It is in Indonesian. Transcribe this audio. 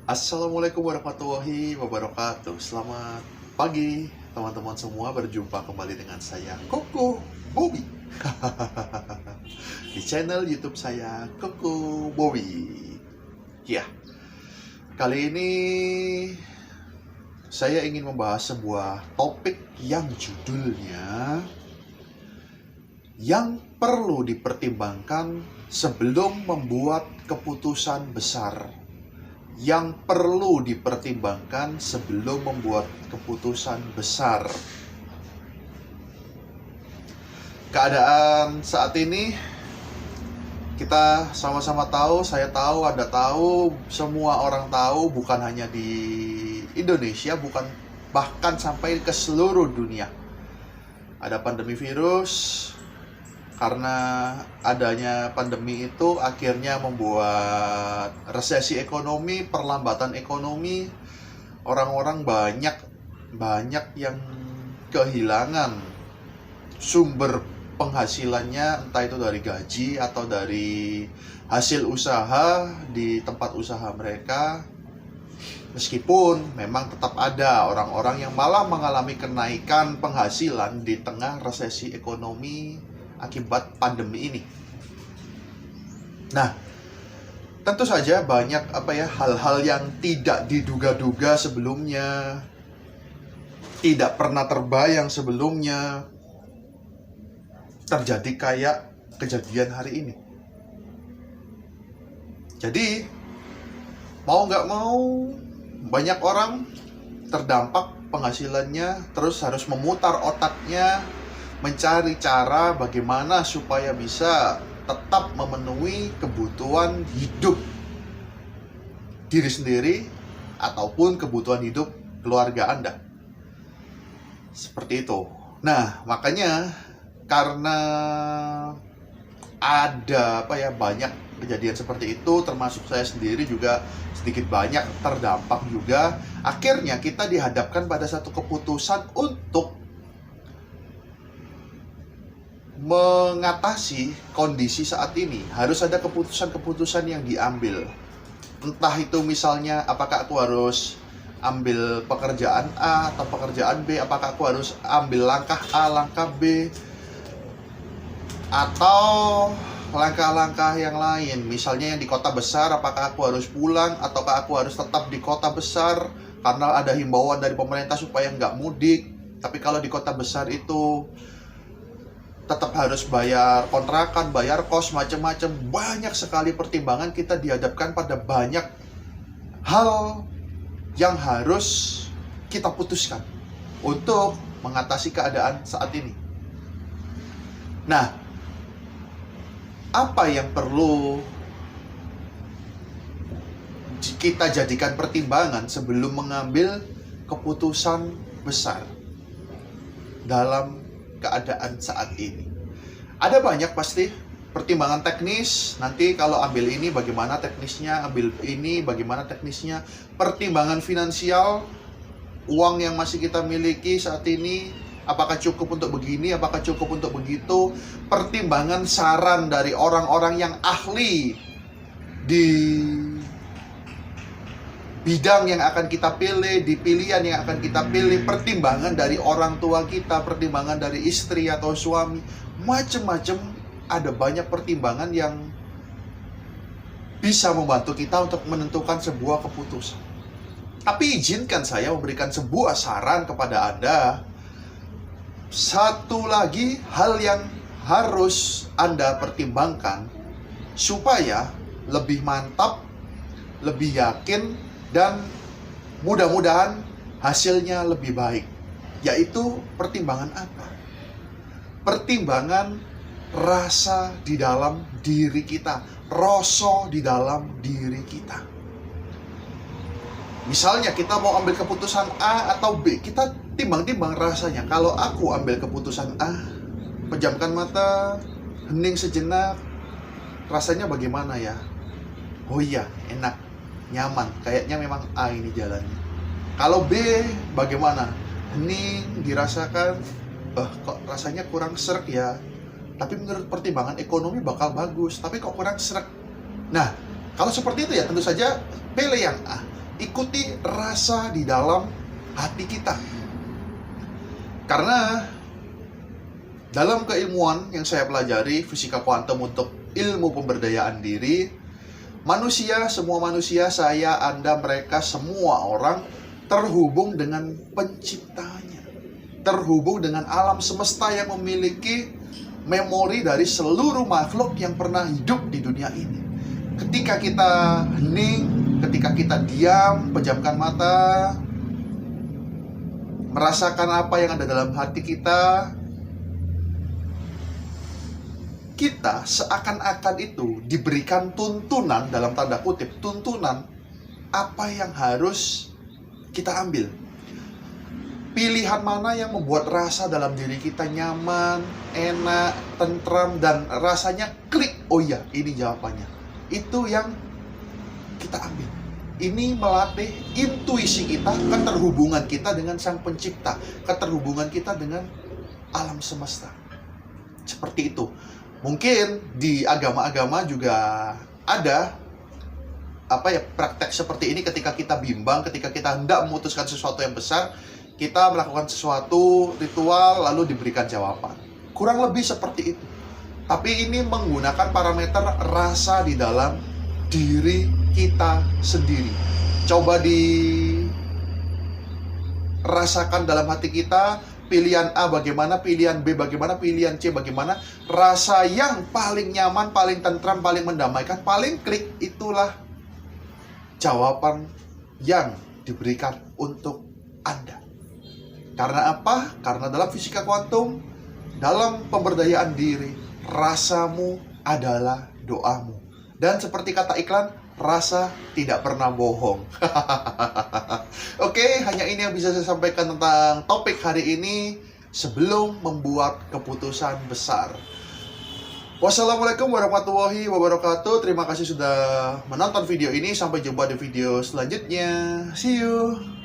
Assalamualaikum warahmatullahi wabarakatuh. Selamat pagi teman-teman semua. Berjumpa kembali dengan saya Koko Bobby di channel YouTube saya Koko Bobby. Ya, kali ini saya ingin membahas sebuah topik yang judulnya yang perlu dipertimbangkan sebelum membuat keputusan besar. Yang perlu dipertimbangkan sebelum membuat keputusan besar. Keadaan saat ini kita sama-sama tahu, saya tahu, Anda tahu, semua orang tahu, bukan hanya di Indonesia, bahkan sampai ke seluruh dunia. Ada pandemi virus. Karena adanya pandemi itu akhirnya membuat resesi ekonomi, perlambatan ekonomi. Orang-orang banyak yang kehilangan sumber penghasilannya, entah itu dari gaji atau dari hasil usaha di tempat usaha mereka. Meskipun memang tetap ada orang-orang yang malah mengalami kenaikan penghasilan di tengah resesi ekonomi akibat pandemi ini. Nah, tentu saja banyak hal-hal yang tidak diduga-duga sebelumnya, tidak pernah terbayang sebelumnya, terjadi kayak kejadian hari ini. Jadi, mau nggak mau, banyak orang terdampak penghasilannya, terus harus memutar otaknya, mencari cara bagaimana supaya bisa tetap memenuhi kebutuhan hidup diri sendiri ataupun kebutuhan hidup keluarga Anda. Seperti itu. Nah, makanya karena ada banyak kejadian seperti itu, termasuk saya sendiri juga sedikit banyak terdampak juga. Akhirnya kita dihadapkan pada satu keputusan untuk mengatasi kondisi saat ini. Harus ada keputusan-keputusan yang diambil. Entah itu misalnya apakah aku harus ambil pekerjaan A atau pekerjaan B, apakah aku harus ambil langkah A, langkah B, atau langkah-langkah yang lain. Misalnya yang di kota besar, apakah aku harus pulang ataukah aku harus tetap di kota besar karena ada himbauan dari pemerintah supaya nggak mudik. Tapi kalau di kota besar itu tetap harus bayar kontrakan, bayar kos, macam-macam. Banyak sekali pertimbangan, kita dihadapkan pada banyak hal yang harus kita putuskan untuk mengatasi keadaan saat ini. Nah, apa yang perlu kita jadikan pertimbangan sebelum mengambil keputusan besar dalam keadaan saat ini? Ada banyak pasti pertimbangan teknis. Nanti kalau ambil ini bagaimana teknisnya, ambil ini bagaimana teknisnya. Pertimbangan finansial, uang yang masih kita miliki saat ini, apakah cukup untuk begini, apakah cukup untuk begitu. Pertimbangan saran dari orang-orang yang ahli di bidang yang akan kita pilih, di pilihan yang akan kita pilih, pertimbangan dari orang tua kita, pertimbangan dari istri atau suami, macam-macam. Ada banyak pertimbangan yang bisa membantu kita untuk menentukan sebuah keputusan. Tapi izinkan saya memberikan sebuah saran kepada Anda. Satu lagi hal yang harus Anda pertimbangkan supaya lebih mantap, lebih yakin, dan mudah-mudahan hasilnya lebih baik. Yaitu pertimbangan apa? Pertimbangan rasa di dalam diri kita, rasa di dalam diri kita. Misalnya kita mau ambil keputusan A atau B, kita timbang-timbang rasanya. Kalau aku ambil keputusan A, pejamkan mata, hening sejenak, rasanya bagaimana ya? Oh iya, enak, nyaman, kayaknya memang A ini jalannya. Kalau B bagaimana? Hening, dirasakan, kok rasanya kurang srek ya. Tapi menurut pertimbangan ekonomi bakal bagus, tapi kok kurang srek. Nah, kalau seperti itu ya tentu saja pilih yang A. ikuti rasa di dalam hati kita. Karena dalam keilmuan yang saya pelajari, fisika kuantum untuk ilmu pemberdayaan diri, semua manusia, saya, Anda, mereka, semua orang terhubung dengan penciptanya, terhubung dengan alam semesta yang memiliki memori dari seluruh makhluk yang pernah hidup di dunia ini. Ketika kita hening, ketika kita diam, pejamkan mata, merasakan apa yang ada dalam hati kita seakan-akan itu diberikan tuntunan, dalam tanda kutip, tuntunan apa yang harus kita ambil. Pilihan mana yang membuat rasa dalam diri kita nyaman, enak, tentram, dan rasanya klik. Oh iya, ini jawabannya. Itu yang kita ambil. Ini melatih intuisi kita, keterhubungan kita dengan Sang Pencipta, keterhubungan kita dengan alam semesta. Seperti itu. Mungkin di agama-agama juga ada praktek seperti ini. Ketika kita bimbang, ketika kita hendak memutuskan sesuatu yang besar, kita melakukan sesuatu ritual lalu diberikan jawaban. Kurang lebih seperti itu. Tapi ini menggunakan parameter rasa di dalam diri kita sendiri. Coba dirasakan dalam hati kita, pilihan A bagaimana, pilihan B bagaimana, pilihan C bagaimana. Rasa yang paling nyaman, paling tentram, paling mendamaikan, paling klik, itulah jawaban yang diberikan untuk Anda. Karena apa? Karena dalam fisika kuantum, dalam pemberdayaan diri, rasamu adalah doamu. Dan seperti kata iklan, rasa tidak pernah bohong. Oke, hanya ini yang bisa saya sampaikan tentang topik hari ini sebelum membuat keputusan besar. Wassalamualaikum warahmatullahi wabarakatuh. Terima kasih sudah menonton video ini. Sampai jumpa di video selanjutnya. See you.